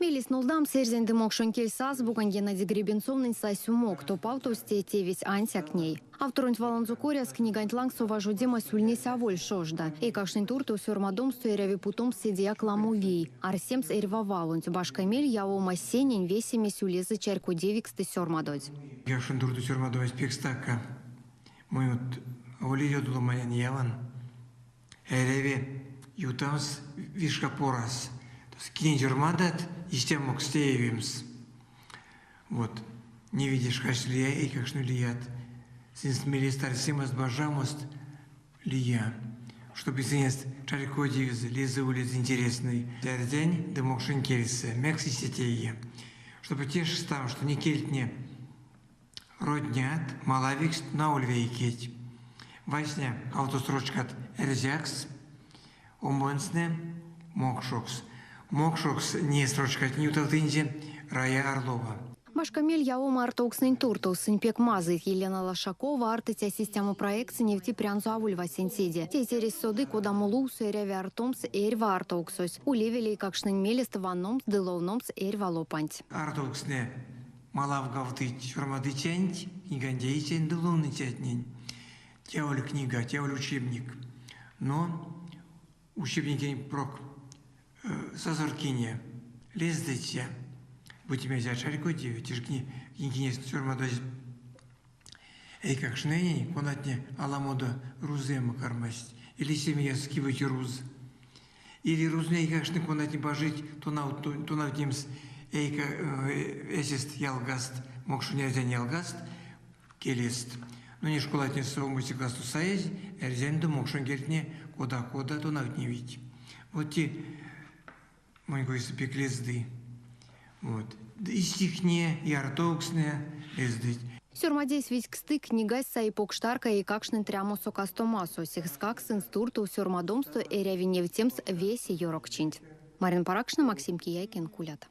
Мелис нулдам серзен дымок шонкель саз буган Геннадий Гребенцовный сасюмок, то паутосте тевесь антя к ней. Авторунь валанзу коряс книгант лангсу важу дема сульни саволь шожда. И кашнин турту сюрмадомсту и ряви путом сидия кламуви. Арсемс эрвавалунь башкамель яома сенень весеми сюлезы чарку девиксты сюрмадодь. Кашнин турту сюрмадодь пекстака. Мы вот волидё дуломаян яван. Эреве ютамс вишкапорас. Кинжермадат истемок стеевимс. Вот. Не видишь, как лия и как лият. Синс милистар симас бажамост лия. Чтобы синес чарикодивз лизы улиц интересный. День демокшин кельсе, мекси сетея. Чтобы тешь там, что не кельтне роднят, малавикс на ульвейкеть. Васня автострочкат эрзякс, омонсне мокшокс. Мокшокс не строчкать ньюталтынде Рая Орлова. Башкамель яома артокснин турту сынпек мазы Елена Лошакова артытя систему проекции нефти прянзу авульва сенсиде. Тезерис соды кода мулусу эряви артомс эрва артоксос. Улевели какшнын мелест ванномс дыловномс эрва лопанть. Артоксне малавгавтыть шурмадычэнть, книгандейчэн дыловны тятнень. Теоль книга, теоль учебник. Но учебники прок сазоркине, лездытя. Будем взять шарику девять, тишкни, книгине сюрмадоз. Эй, как шнени, конатне аламода рузема кармасть. Или семья скивать руз. Или рузней, как шны, конатне пожить, то навтимс, эй, как эсист ялгаст, мокшу нельзя не ялгаст, келест. Но не школатне совмуси классу саез, эрзенду мокшун гертне, кода, то навтне видь. Вот те монькой спек лезды. Вот. И стихне, и артоксне лездыть. Сюрмадейс ведь ксты книгась саипок штарка и какшнын трямосо кастомасо. Сихскак сын стурту сюрмадомсту эрявинев темс весь йорок чинть. Марин Паракшна, Максим Кияйкин, Кулят.